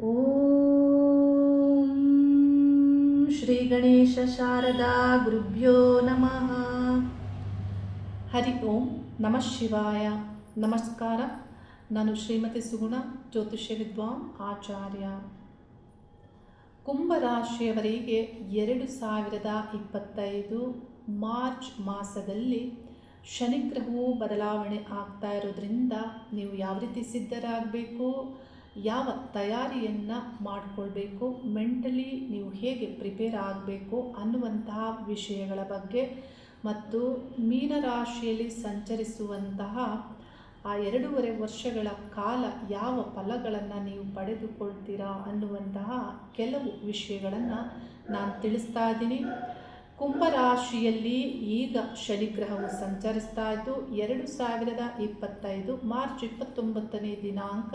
ಓಂ ಶ್ರೀ ಗಣೇಶ ಶಾರದಾ ಗುರುಭ್ಯೋ ನಮಃ. ಹರಿ ಓಂ ನಮಃ ಶಿವಾಯ. ನಮಸ್ಕಾರ. ನಾನು ಶ್ರೀಮತಿ ಸುಗುಣ, ಜ್ಯೋತಿಷ್ಯ ವಿದ್ವಾನ್ ಆಚಾರ್ಯ. ಕುಂಭರಾಶಿಯವರಿಗೆ 2025 ಮಾರ್ಚ್ ಮಾಸದಲ್ಲಿ ಶನಿಗ್ರಹವು ಬದಲಾವಣೆ ಆಗ್ತಾ ಇರೋದ್ರಿಂದ ನೀವು ಯಾವ ರೀತಿ ಸಿದ್ಧರಾಗಬೇಕು, ಯಾವ ತಯಾರಿಯನ್ನು ಮಾಡಿಕೊಳ್ಬೇಕು, ಮೆಂಟಲಿ ನೀವು ಹೇಗೆ ಪ್ರಿಪೇರ್ ಆಗಬೇಕು ಅನ್ನುವಂತಹ ವಿಷಯಗಳ ಬಗ್ಗೆ ಮತ್ತು ಮೀನರಾಶಿಯಲ್ಲಿ ಸಂಚರಿಸುವಂತಹ ಆ 2.5 ವರ್ಷಗಳ ಕಾಲ ಯಾವ ಫಲಗಳನ್ನು ನೀವು ಪಡೆದುಕೊಳ್ತೀರಾ ಅನ್ನುವಂತಹ ಕೆಲವು ವಿಷಯಗಳನ್ನು ನಾನು ತಿಳಿಸ್ತಾ ಇದ್ದೀನಿ. ಕುಂಭರಾಶಿಯಲ್ಲಿ ಈಗ ಶನಿಗ್ರಹವು ಸಂಚರಿಸ್ತಾ ಇದ್ದು 2025 ಮಾರ್ಚ್ 29ನೇ ದಿನಾಂಕ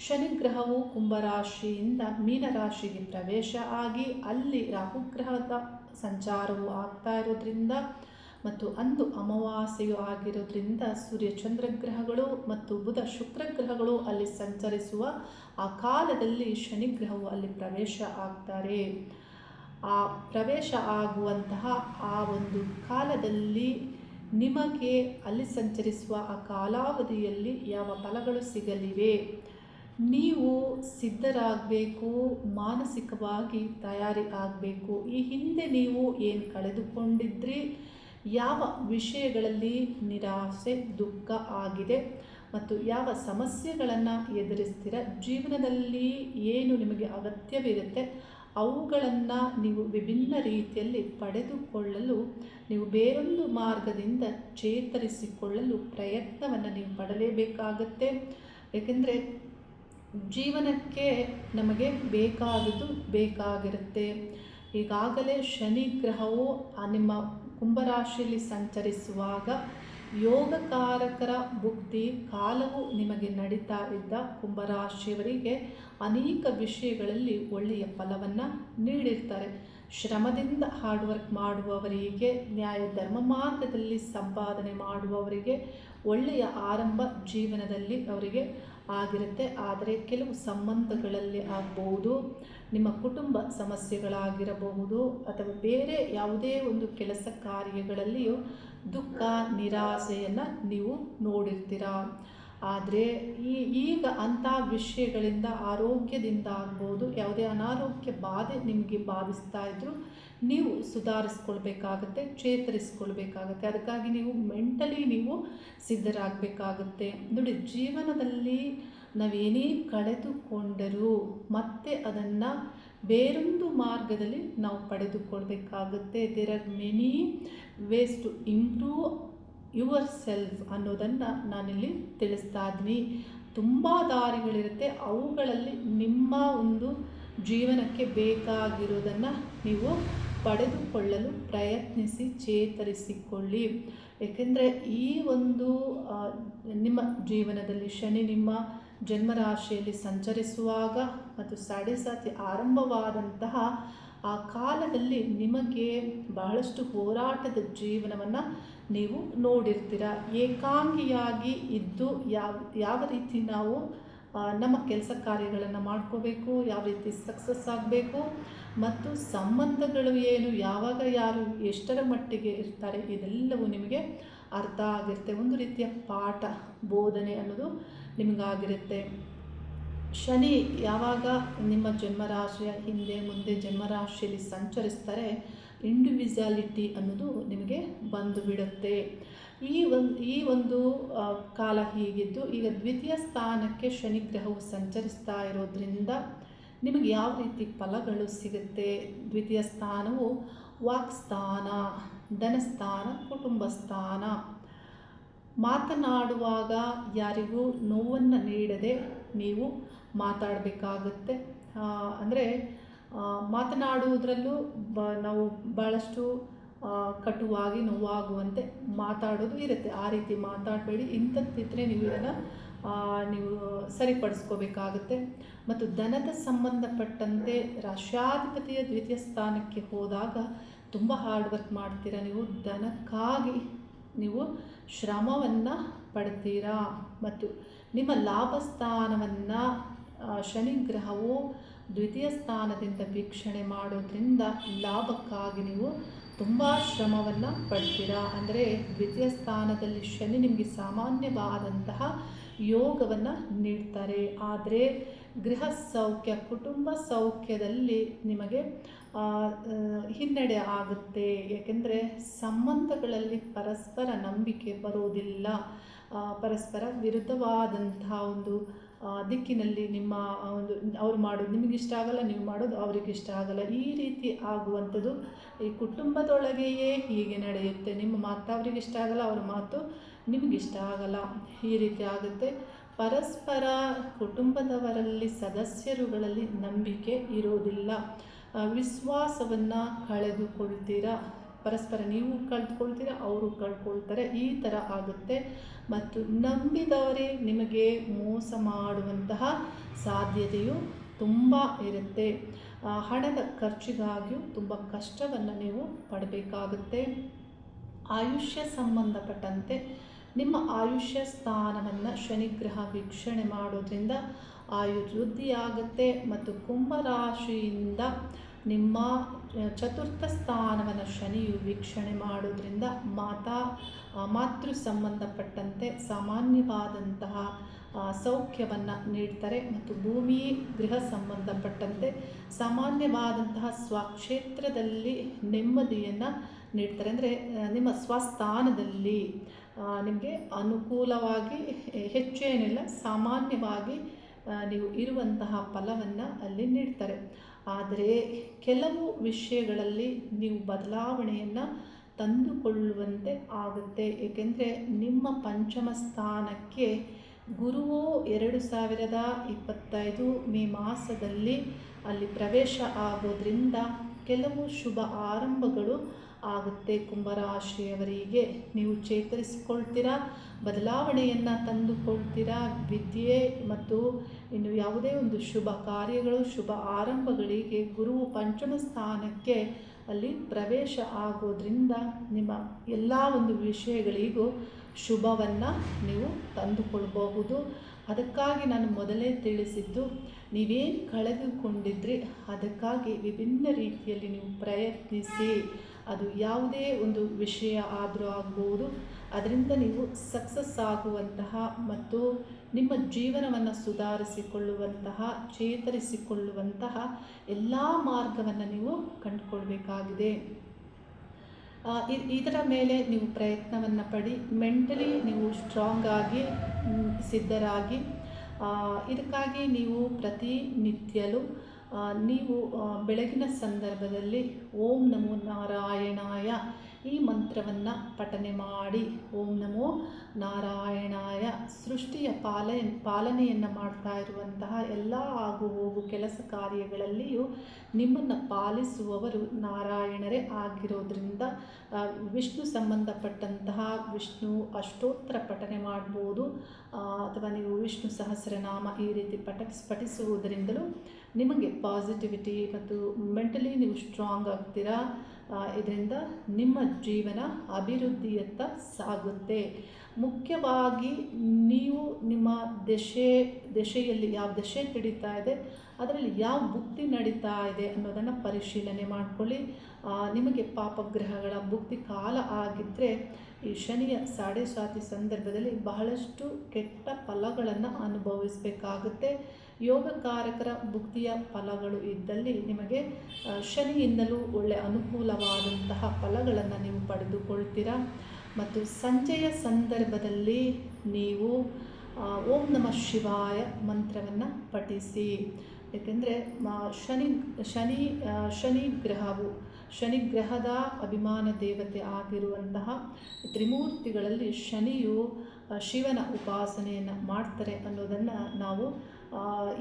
ಶನಿಗ್ರಹವು ಕುಂಭರಾಶಿಯಿಂದ ಮೀನರಾಶಿಗೆ ಪ್ರವೇಶ ಆಗಿ ಅಲ್ಲಿ ರಾಹುಗ್ರಹದ ಸಂಚಾರವು ಆಗ್ತಾ ಇರೋದ್ರಿಂದ ಮತ್ತು ಅಂದು ಅಮಾವಾಸ್ಯೆಯು ಆಗಿರೋದ್ರಿಂದ ಸೂರ್ಯ ಚಂದ್ರಗ್ರಹಗಳು ಮತ್ತು ಬುಧ ಶುಕ್ರಗ್ರಹಗಳು ಅಲ್ಲಿ ಸಂಚರಿಸುವ ಆ ಕಾಲದಲ್ಲಿ ಶನಿಗ್ರಹವು ಅಲ್ಲಿ ಪ್ರವೇಶ ಆಗ್ತಾರೆ. ಆ ಪ್ರವೇಶ ಆಗುವಂತಹ ಆ ಒಂದು ಕಾಲದಲ್ಲಿ ನಿಮಗೆ ಅಲ್ಲಿ ಸಂಚರಿಸುವ ಆ ಕಾಲಾವಧಿಯಲ್ಲಿ ಯಾವ ಫಲಗಳು ಸಿಗಲಿವೆ, ನೀವು ಸಿದ್ಧರಾಗಬೇಕು, ಮಾನಸಿಕವಾಗಿ ತಯಾರಿ ಆಗಬೇಕು. ಈ ಹಿಂದೆ ನೀವು ಏನು ಕಳೆದುಕೊಂಡಿದ್ರಿ, ಯಾವ ವಿಷಯಗಳಲ್ಲಿ ನಿರಾಸೆ ದುಃಖ ಆಗಿದೆ ಮತ್ತು ಯಾವ ಸಮಸ್ಯೆಗಳನ್ನು ಎದುರಿಸ್ತೀರ, ಜೀವನದಲ್ಲಿ ಏನು ನಿಮಗೆ ಅಗತ್ಯವಿರುತ್ತೆ ಅವುಗಳನ್ನು ನೀವು ವಿಭಿನ್ನ ರೀತಿಯಲ್ಲಿ ಪಡೆದುಕೊಳ್ಳಲು ನೀವು ಬೇರೊಂದು ಮಾರ್ಗದಿಂದ ಚೇತರಿಸಿಕೊಳ್ಳಲು ಪ್ರಯತ್ನವನ್ನು ನೀವು ಪಡಲೇಬೇಕಾಗತ್ತೆ. ಏಕೆಂದರೆ ಜೀವನಕ್ಕೆ ನಮಗೆ ಬೇಕಾದುದು ಬೇಕಾಗಿರುತ್ತೆ. ಈಗಾಗಲೇ ಶನಿ ಗ್ರಹವು ನಿಮ್ಮ ಕುಂಭರಾಶಿಯಲ್ಲಿ ಸಂಚರಿಸುವಾಗ ಯೋಗಕಾರಕರ ಬುದ್ಧಿ ಕಾಲವು ನಿಮಗೆ ನಡೀತಾ ಇದ್ದ ಕುಂಭರಾಶಿಯವರಿಗೆ ಅನೇಕ ವಿಷಯಗಳಲ್ಲಿ ಒಳ್ಳೆಯ ಫಲವನ್ನು ನೀಡಿರ್ತಾರೆ. ಶ್ರಮದಿಂದ ಹಾರ್ಡ್ ವರ್ಕ್ ಮಾಡುವವರಿಗೆ, ನ್ಯಾಯ ಧರ್ಮ ಮಾರ್ಗದಲ್ಲಿ ಸಂಪಾದನೆ ಮಾಡುವವರಿಗೆ ಒಳ್ಳೆಯ ಆರಂಭ ಜೀವನದಲ್ಲಿ ಅವರಿಗೆ ಆಗಿರುತ್ತೆ. ಆದರೆ ಕೆಲವು ಸಂಬಂಧಗಳಲ್ಲಿ ಆಗಬಹುದು, ನಿಮ್ಮ ಕುಟುಂಬ ಸಮಸ್ಯೆಗಳಾಗಿರಬಹುದು ಅಥವಾ ಬೇರೆ ಯಾವುದೇ ಒಂದು ಕೆಲಸ ಕಾರ್ಯಗಳಲ್ಲಿಯೂ ದುಃಖ ನಿರಾಸೆಯನ್ನು ನೀವು ನೋಡಿರ್ತೀರ. ಆದರೆ ಈಗ ಅಂಥ ವಿಷಯಗಳಿಂದ ಆರೋಗ್ಯದಿಂದ ಆಗ್ಬೋದು, ಯಾವುದೇ ಅನಾರೋಗ್ಯ ಬಾಧೆ ನಿಮಗೆ ಬಾಧಿಸ್ತಾ ಇದ್ದರೂ ನೀವು ಸುಧಾರಿಸ್ಕೊಳ್ಬೇಕಾಗತ್ತೆ, ಚೇತರಿಸ್ಕೊಳ್ಬೇಕಾಗತ್ತೆ. ಅದಕ್ಕಾಗಿ ನೀವು ಮೆಂಟಲಿ ನೀವು ಸಿದ್ಧರಾಗಬೇಕಾಗುತ್ತೆ. ನೋಡಿ, ಜೀವನದಲ್ಲಿ ನಾವೇನೇ ಕಳೆದುಕೊಂಡರೂ ಮತ್ತೆ ಅದನ್ನು ಬೇರೊಂದು ಮಾರ್ಗದಲ್ಲಿ ನಾವು ಪಡೆದುಕೊಳ್ಬೇಕಾಗುತ್ತೆ. There are many ways to improve yourself ಅನ್ನೋದನ್ನು ನಾನಿಲ್ಲಿ ತಿಳಿಸ್ತಾ ಇದ್ದೀನಿ. ತುಂಬ ದಾರಿಗಳಿರುತ್ತೆ, ಅವುಗಳಲ್ಲಿ ನಿಮ್ಮ ಒಂದು ಜೀವನಕ್ಕೆ ಬೇಕಾಗಿರೋದನ್ನು ನೀವು ಪಡೆದುಕೊಳ್ಳಲು ಪ್ರಯತ್ನಿಸಿ, ಚೇತರಿಸಿಕೊಳ್ಳಿ. ಏಕೆಂದರೆ ಈ ಒಂದು ನಿಮ್ಮ ಜೀವನದಲ್ಲಿ ಶನಿ ನಿಮ್ಮ ಜನ್ಮರಾಶಿಯಲ್ಲಿ ಸಂಚರಿಸುವಾಗ ಮತ್ತು ಸಾಡೆ ಆರಂಭವಾದಂತಹ ಆ ಕಾಲದಲ್ಲಿ ನಿಮಗೆ ಬಹಳಷ್ಟು ಹೋರಾಟದ ಜೀವನವನ್ನು ನೀವು ನೋಡಿರ್ತೀರ. ಏಕಾಂಗಿಯಾಗಿ ಇದ್ದು ಯಾವ ರೀತಿ ನಾವು ನಮ್ಮ ಕೆಲಸ ಕಾರ್ಯಗಳನ್ನು ಮಾಡ್ಕೋಬೇಕು, ಯಾವ ರೀತಿ ಸಕ್ಸಸ್ ಆಗಬೇಕು ಮತ್ತು ಸಂಬಂಧಗಳು ಏನು, ಯಾವಾಗ ಯಾರು ಎಷ್ಟರ ಮಟ್ಟಿಗೆ ಇರ್ತಾರೆ, ಇದೆಲ್ಲವೂ ನಿಮಗೆ ಅರ್ಥ ಆಗಿರುತ್ತೆ. ಒಂದು ರೀತಿಯ ಪಾಠ ಬೋಧನೆ ಅನ್ನೋದು ನಿಮಗಾಗಿರುತ್ತೆ. ಶನಿ ಯಾವಾಗ ನಿಮ್ಮ ಜನ್ಮರಾಶಿಯ ಹಿಂದೆ ಮುಂದೆ ಜನ್ಮರಾಶಿಯಲ್ಲಿ ಸಂಚರಿಸ್ತಾರೆ, ಇಂಡಿವಿಜುವಾಲಿಟಿ ಅನ್ನೋದು ನಿಮಗೆ ಬಂದು ಬಿಡುತ್ತೆ. ಈ ಒಂದು ಕಾಲ ಹೀಗಿದ್ದು ಈಗ ದ್ವಿತೀಯ ಸ್ಥಾನಕ್ಕೆ ಶನಿಗ್ರಹವು ಸಂಚರಿಸ್ತಾ ಇರೋದ್ರಿಂದ ನಿಮಗೆ ಯಾವ ರೀತಿ ಫಲಗಳು ಸಿಗುತ್ತೆ. ದ್ವಿತೀಯ ಸ್ಥಾನವು ವಾಕ್ಸ್ಥಾನ, ಧನಸ್ಥಾನ, ಕುಟುಂಬ ಸ್ಥಾನ. ಮಾತನಾಡುವಾಗ ಯಾರಿಗೂ ನೋವನ್ನು ನೀಡದೆ ನೀವು ಮಾತಾಡಬೇಕಾಗುತ್ತೆ. ಅಂದರೆ ಮಾತನಾಡುವುದರಲ್ಲೂ ನಾವು ಭಾಳಷ್ಟು ಕಟುವಾಗಿ ನೋವಾಗುವಂತೆ ಮಾತಾಡೋದು ಇರುತ್ತೆ. ಆ ರೀತಿ ಮಾತಾಡಬೇಡಿ. ಇಂಥದ್ದಿದ್ದರೆ ನೀವು ಇದನ್ನು ನೀವು ಸರಿಪಡಿಸ್ಕೋಬೇಕಾಗುತ್ತೆ. ಮತ್ತು ಧನದ ಸಂಬಂಧಪಟ್ಟಂತೆ ರಾಷ್ಟ್ರಾಧಿಪತಿಯ ದ್ವಿತೀಯ ಸ್ಥಾನಕ್ಕೆ ಹೋದಾಗ ತುಂಬ ಹಾರ್ಡ್ ವರ್ಕ್ ಮಾಡ್ತೀರ. ನೀವು ಧನಕ್ಕಾಗಿ ನೀವು ಶ್ರಮವನ್ನು ಪಡ್ತೀರಾ ಮತ್ತು ನಿಮ್ಮ ಲಾಭ ಸ್ಥಾನವನ್ನು ಶನಿ ಗ್ರಹವು ದ್ವಿತೀಯ ಸ್ಥಾನದಿಂದ ವೀಕ್ಷಣೆ ಮಾಡೋದ್ರಿಂದ ಲಾಭಕ್ಕಾಗಿ ನೀವು ತುಂಬ ಶ್ರಮವನ್ನು ಪಡ್ತೀರಾ. ಅಂದರೆ ದ್ವಿತೀಯ ಸ್ಥಾನದಲ್ಲಿ ಶನಿ ನಿಮಗೆ ಸಾಮಾನ್ಯವಾದಂತಹ ಯೋಗವನ್ನು ನೀಡ್ತಾರೆ. ಆದರೆ ಗೃಹ ಸೌಖ್ಯ, ಕುಟುಂಬ ಸೌಖ್ಯದಲ್ಲಿ ನಿಮಗೆ ಹಿನ್ನಡೆ ಆಗುತ್ತೆ. ಏಕೆಂದರೆ ಸಂಬಂಧಗಳಲ್ಲಿ ಪರಸ್ಪರ ನಂಬಿಕೆ ಬರೋದಿಲ್ಲ. ಪರಸ್ಪರ ವಿರುದ್ಧವಾದಂತಹ ಒಂದು ದಿಕ್ಕಿನಲ್ಲಿ ನಿಮ್ಮ ಒಂದು ಅವ್ರು ಮಾಡೋದು ನಿಮಗಿಷ್ಟ ಆಗಲ್ಲ, ನೀವು ಮಾಡೋದು ಅವರಿಗಿಷ್ಟ ಆಗಲ್ಲ, ಈ ರೀತಿ ಆಗುವಂಥದ್ದು ಈ ಕುಟುಂಬದೊಳಗೆಯೇ ಹೀಗೆ ನಡೆಯುತ್ತೆ. ನಿಮ್ಮ ಮಾತು ಅವರಿಗಿಷ್ಟ ಆಗಲ್ಲ, ಅವ್ರ ಮಾತು ನಿಮಗಿಷ್ಟ ಆಗಲ್ಲ, ಈ ರೀತಿ ಆಗುತ್ತೆ. ಪರಸ್ಪರ ಕುಟುಂಬದವರಲ್ಲಿ ಸದಸ್ಯರುಗಳಲ್ಲಿ ನಂಬಿಕೆ ಇರೋದಿಲ್ಲ. ವಿಶ್ವಾಸವನ್ನು ಕಳೆದುಕೊಳ್ತೀರಾ. ಪರಸ್ಪರ ನೀವು ಕಳೆದುಕೊಳ್ತೀರಾ, ಅವರು ಕಳ್ಕೊಳ್ತಾರೆ, ಈ ಥರ ಆಗುತ್ತೆ. ಮತ್ತು ನಂಬಿದವರೇ ನಿಮಗೆ ಮೋಸ ಮಾಡುವಂತಹ ಸಾಧ್ಯತೆಯು ತುಂಬ ಇರುತ್ತೆ. ಹಣದ ಖರ್ಚಿಗಾಗಿಯೂ ತುಂಬ ಕಷ್ಟವನ್ನು ನೀವು ಪಡಬೇಕಾಗುತ್ತೆ. ಆಯುಷ್ಯ ಸಂಬಂಧಪಟ್ಟಂತೆ ನಿಮ್ಮ ಆಯುಷ್ಯ ಸ್ಥಾನವನ್ನು ಶನಿಗ್ರಹ ವೀಕ್ಷಣೆ ಮಾಡೋದ್ರಿಂದ ಆಯುರ್ವೃದ್ಧಿಯಾಗುತ್ತೆ. ಮತ್ತು ಕುಂಭರಾಶಿಯಿಂದ ನಿಮ್ಮ ಚತುರ್ಥ ಸ್ಥಾನವನ್ನು ಶನಿಯು ವೀಕ್ಷಣೆ ಮಾಡೋದ್ರಿಂದ ಮಾತೃ ಸಂಬಂಧಪಟ್ಟಂತೆ ಸಾಮಾನ್ಯವಾದಂತಹ ಸೌಖ್ಯವನ್ನು ನೀಡ್ತಾರೆ. ಮತ್ತು ಭೂಮಿ ಗೃಹ ಸಂಬಂಧಪಟ್ಟಂತೆ ಸಾಮಾನ್ಯವಾದಂತಹ ಸ್ವಕ್ಷೇತ್ರದಲ್ಲಿ ನೆಮ್ಮದಿಯನ್ನು ನೀಡ್ತಾರೆ. ಅಂದರೆ ನಿಮ್ಮ ಸ್ವಸ್ಥಾನದಲ್ಲಿ ನಿಮಗೆ ಅನುಕೂಲವಾಗಿ ಹೆಚ್ಚೇನಿಲ್ಲ, ಸಾಮಾನ್ಯವಾಗಿ ನೀವು ಇರುವಂತಹ ಫಲವನ್ನು ಅಲ್ಲಿ ನೀಡ್ತಾರೆ. ಆದರೆ ಕೆಲವು ವಿಷಯಗಳಲ್ಲಿ ನೀವು ಬದಲಾವಣೆಯನ್ನು ತಂದುಕೊಳ್ಳುವಂತೆ ಆಗುತ್ತೆ. ಏಕೆಂದರೆ ನಿಮ್ಮ ಪಂಚಮ ಸ್ಥಾನಕ್ಕೆ ಗುರುವು 2025 ಮೇ ಮಾಸದಲ್ಲಿ ಅಲ್ಲಿ ಪ್ರವೇಶ ಆಗೋದ್ರಿಂದ ಕೆಲವು ಶುಭ ಆರಂಭಗಳು ಆಗುತ್ತೆ. ಕುಂಭರಾಶಿಯವರಿಗೆ ನೀವು ಚೇತರಿಸಿಕೊಳ್ತೀರಾ, ಬದಲಾವಣೆಯನ್ನು ತಂದುಕೊಳ್ತೀರಾ. ವಿದ್ಯೆ ಮತ್ತು ಇನ್ನು ಯಾವುದೇ ಒಂದು ಶುಭ ಕಾರ್ಯಗಳು, ಶುಭ ಆರಂಭಗಳಿಗೆ ಗುರುವು ಪಂಚಮ ಸ್ಥಾನಕ್ಕೆ ಅಲ್ಲಿ ಪ್ರವೇಶ ಆಗೋದ್ರಿಂದ ನಿಮ್ಮ ಎಲ್ಲ ಒಂದು ವಿಷಯಗಳಿಗೂ ಶುಭವನ್ನು ನೀವು ತಂದುಕೊಳ್ಬಹುದು. ಅದಕ್ಕಾಗಿ ನಾನು ಮೊದಲೇ ತಿಳಿಸಿದ್ದು, ನೀವೇನು ಕಳೆದುಕೊಂಡಿದ್ರಿ ಅದಕ್ಕಾಗಿ ವಿಭಿನ್ನ ರೀತಿಯಲ್ಲಿ ನೀವು ಪ್ರಯತ್ನಿಸಿ. ಅದು ಯಾವುದೇ ಒಂದು ವಿಷಯ ಆದರೂ ಆಗ್ಬೋದು, ಅದರಿಂದ ನೀವು ಸಕ್ಸಸ್ ಆಗುವಂತಹ ಮತ್ತು ನಿಮ್ಮ ಜೀವನವನ್ನು ಸುಧಾರಿಸಿಕೊಳ್ಳುವಂತಹ, ಚೇತರಿಸಿಕೊಳ್ಳುವಂತಹ ಎಲ್ಲ ಮಾರ್ಗವನ್ನು ನೀವು ಕಂಡುಕೊಳ್ಬೇಕಾಗಿದೆ. ಇದರ ಮೇಲೆ ನೀವು ಪ್ರಯತ್ನವನ್ನು ಪಡಿ. ಮೆಂಟಲಿ ನೀವು ಸ್ಟ್ರಾಂಗ್ ಆಗಿ ಸಿದ್ಧರಾಗಿ, ಇದಕ್ಕಾಗಿ ನೀವು ಪ್ರತಿನಿತ್ಯಲೂ ನೀವು ಬೆಳಗಿನ ಸಂದರ್ಭದಲ್ಲಿ ಓಂ ನಮೋ ನಾರಾಯಣಾಯ ಈ ಮಂತ್ರವನ್ನು ಪಠನೆ ಮಾಡಿ. ಓಂ ನಮೋ ನಾರಾಯಣಾಯ. ಸೃಷ್ಟಿಯ ಪಾಲನೆಯನ್ನು ಮಾಡ್ತಾ ಇರುವಂತಹ ಎಲ್ಲ ಆಗು ಹೋಗು ಕೆಲಸ ಕಾರ್ಯಗಳಲ್ಲಿಯೂ ನಿಮ್ಮನ್ನು ಪಾಲಿಸುವವರು ನಾರಾಯಣರೇ ಆಗಿರೋದ್ರಿಂದ ವಿಷ್ಣು ಸಂಬಂಧಪಟ್ಟಂತಹ ವಿಷ್ಣು ಅಷ್ಟೋತ್ತರ ಪಠನೆ ಮಾಡ್ಬೋದು, ಅಥವಾ ನೀವು ವಿಷ್ಣು ಸಹಸ್ರನಾಮ ಈ ರೀತಿ ಪಠಿಸುವುದರಿಂದಲೂ ನಿಮಗೆ ಪಾಸಿಟಿವಿಟಿ ಮತ್ತು ಮೆಂಟಲಿ ನೀವು ಸ್ಟ್ರಾಂಗ್ ಆಗ್ತೀರಾ. ಇದರಿಂದ ನಿಮ್ಮ ಜೀವನ ಅಭಿವೃದ್ಧಿಯತ್ತ ಸಾಗುತ್ತೆ. ಮುಖ್ಯವಾಗಿ ನೀವು ನಿಮ್ಮ ದಶೆಯಲ್ಲಿ ಯಾವ ದಶೆ ನಡೀತಾ ಇದೆ, ಅದರಲ್ಲಿ ಯಾವ ಭುಕ್ತಿ ನಡೀತಾ ಇದೆ ಅನ್ನೋದನ್ನು ಪರಿಶೀಲನೆ ಮಾಡಿಕೊಳ್ಳಿ. ನಿಮಗೆ ಪಾಪಗ್ರಹಗಳ ಭುಕ್ತಿ ಕಾಲ ಆಗಿದ್ದರೆ ಈ ಶನಿಯ ಸಾಡೆ ಸಂದರ್ಭದಲ್ಲಿ ಬಹಳಷ್ಟು ಕೆಟ್ಟ ಫಲಗಳನ್ನು ಅನುಭವಿಸಬೇಕಾಗುತ್ತೆ. ಯೋಗಕಾರಕರ ಭುಕ್ತಿಯ ಫಲಗಳು ಇದ್ದಲ್ಲಿ ನಿಮಗೆ ಶನಿಯಿಂದಲೂ ಒಳ್ಳೆಯ ಅನುಕೂಲವಾದಂತಹ ಫಲಗಳನ್ನು ನೀವು ಪಡೆದುಕೊಳ್ತೀರಾ. ಮತ್ತು ಸಂಜೆಯ ಸಂದರ್ಭದಲ್ಲಿ ನೀವು ಓಂ ನಮಃ ಶಿವಾಯ ಮಂತ್ರವನ್ನು ಪಠಿಸಿ. ಏಕೆಂದರೆ ಶನಿ ಗ್ರಹದ ಅಭಿಮಾನ ದೇವತೆ ಆಗಿರುವಂತಹ ತ್ರಿಮೂರ್ತಿಗಳಲ್ಲಿ ಶನಿಯು ಶಿವನ ಉಪಾಸನೆಯನ್ನು ಮಾಡ್ತಾರೆ ಅನ್ನೋದನ್ನು ನಾವು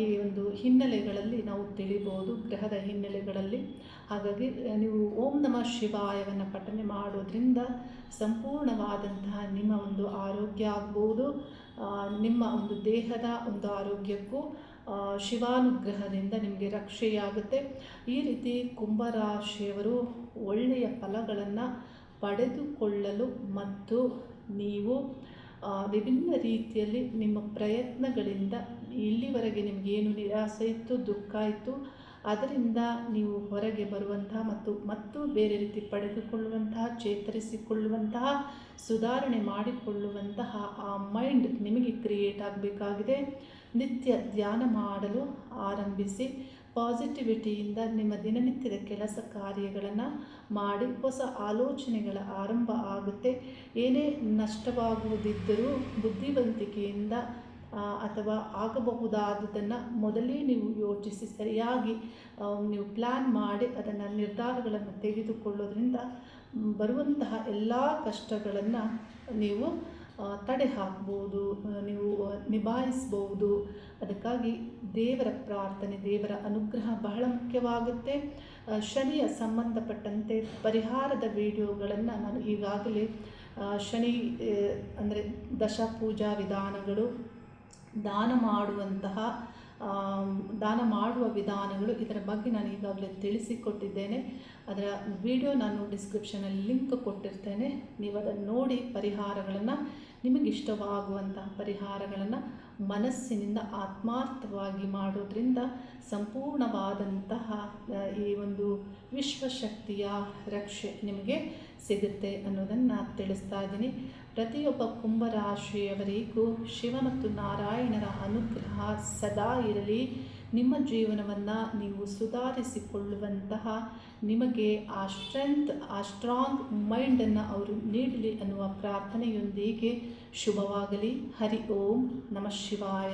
ಈ ಒಂದು ಹಿನ್ನೆಲೆಗಳಲ್ಲಿ ನಾವು ತಿಳಿಬೋದು, ಗ್ರಹದ ಹಿನ್ನೆಲೆಗಳಲ್ಲಿ. ಹಾಗಾಗಿ ನೀವು ಓಂ ನಮಃ ಶಿವಾಯವನ್ನು ಪಠನೆ ಮಾಡೋದ್ರಿಂದ ಸಂಪೂರ್ಣವಾದಂತಹ ನಿಮ್ಮ ಒಂದು ಆರೋಗ್ಯ ಆಗ್ಬೋದು, ನಿಮ್ಮ ಒಂದು ದೇಹದ ಒಂದು ಆರೋಗ್ಯಕ್ಕೂ ಶಿವಾನುಗ್ರಹದಿಂದ ನಿಮಗೆ ರಕ್ಷೆಯಾಗುತ್ತೆ. ಈ ರೀತಿ ಕುಂಭರಾಶಿಯವರು ಒಳ್ಳೆಯ ಫಲಗಳನ್ನು ಪಡೆದುಕೊಳ್ಳಲು ಮತ್ತು ನೀವು ವಿಭಿನ್ನ ರೀತಿಯಲ್ಲಿ ನಿಮ್ಮ ಪ್ರಯತ್ನಗಳಿಂದ ಇಲ್ಲಿವರೆಗೆ ನಿಮಗೇನು ನಿರಾಸೆ ಇತ್ತು, ದುಃಖ ಇತ್ತು, ಅದರಿಂದ ನೀವು ಹೊರಗೆ ಬರುವಂತಹ ಮತ್ತು ಬೇರೆ ರೀತಿ ಪಡೆದುಕೊಳ್ಳುವಂತಹ, ಚೇತರಿಸಿಕೊಳ್ಳುವಂತಹ, ಸುಧಾರಣೆ ಮಾಡಿಕೊಳ್ಳುವಂತಹ ಆ ಮೈಂಡ್ ನಿಮಗೆ ಕ್ರಿಯೇಟ್ ಆಗಬೇಕಾಗಿದೆ. ನಿತ್ಯ ಧ್ಯಾನ ಮಾಡಲು ಆರಂಭಿಸಿ. ಪಾಸಿಟಿವಿಟಿಯಿಂದ ನಿಮ್ಮ ದಿನನಿತ್ಯದ ಕೆಲಸ ಕಾರ್ಯಗಳನ್ನು ಮಾಡಿ ಹೊಸ ಆಲೋಚನೆಗಳ ಆರಂಭ ಆಗುತ್ತೆ. ಏನೇ ನಷ್ಟವಾಗುವುದಿದ್ದರೂ ಬುದ್ಧಿವಂತಿಕೆಯಿಂದ ಅಥವಾ ಆಗಬಹುದಾದುದನ್ನು ಮೊದಲೇ ನೀವು ಯೋಚಿಸಿ ಸರಿಯಾಗಿ ನೀವು ಪ್ಲ್ಯಾನ್ ಮಾಡಿ ಅದನ್ನು ನಿರ್ಧಾರಗಳನ್ನು ತೆಗೆದುಕೊಳ್ಳೋದ್ರಿಂದ ಬರುವಂತಹ ಎಲ್ಲ ಕಷ್ಟಗಳನ್ನು ನೀವು ತಡೆ ಹಾಕ್ಬೋದು, ನೀವು ನಿಭಾಯಿಸ್ಬೋದು. ಅದಕ್ಕಾಗಿ ದೇವರ ಪ್ರಾರ್ಥನೆ, ದೇವರ ಅನುಗ್ರಹ ಬಹಳ ಮುಖ್ಯವಾಗುತ್ತೆ. ಶನಿಯ ಸಂಬಂಧಪಟ್ಟಂತೆ ಪರಿಹಾರದ ವಿಡಿಯೋಗಳನ್ನು ನಾನು ಈಗಾಗಲೇ ಶನಿ ಅಂದರೆ ದಶಪೂಜಾ ವಿಧಾನಗಳು, ದಾನ ಮಾಡುವ ವಿಧಾನಗಳು, ಇದರ ಬಗ್ಗೆ ನಾನು ಈಗಾಗಲೇ ತಿಳಿಸಿಕೊಟ್ಟಿದ್ದೇನೆ. ಅದರ ವಿಡಿಯೋ ನಾನು ಡಿಸ್ಕ್ರಿಪ್ಷನಲ್ಲಿ ಲಿಂಕ್ ಕೊಟ್ಟಿರ್ತೇನೆ. ನೀವು ಅದನ್ನು ನೋಡಿ ಪರಿಹಾರಗಳನ್ನು, ನಿಮಗಿಷ್ಟವಾಗುವಂತಹ ಪರಿಹಾರಗಳನ್ನು ಮನಸ್ಸಿನಿಂದ ಆತ್ಮಾರ್ಥವಾಗಿ ಮಾಡೋದ್ರಿಂದ ಸಂಪೂರ್ಣವಾದಂತಹ ಈ ಒಂದು ವಿಶ್ವಶಕ್ತಿಯ ರಕ್ಷೆ ನಿಮಗೆ ಸಿಗುತ್ತೆ ಅನ್ನೋದನ್ನು ತಿಳಿಸ್ತಾ ಇದ್ದೀನಿ. ಪ್ರತಿಯೊಬ್ಬ ಕುಂಭರಾಶಿಯವರಿಗೂ ಶಿವ ಮತ್ತು ನಾರಾಯಣರ ಅನುಗ್ರಹ ಸದಾ ಇರಲಿ. ನಿಮ್ಮ ಜೀವನವನ್ನು ನೀವು ಸುಧಾರಿಸಿಕೊಳ್ಳುವಂತಹ ನಿಮಗೆ ಆ ಸ್ಟ್ರೆಂತ್, ಆ ಸ್ಟ್ರಾಂಗ್ ಮೈಂಡನ್ನು ಅವರು ನೀಡಲಿ ಅನ್ನುವ ಪ್ರಾರ್ಥನೆಯೊಂದಿಗೆ ಶುಭವಾಗಲಿ. ಹರಿ ಓಂ ನಮಃ ಶಿವಾಯ.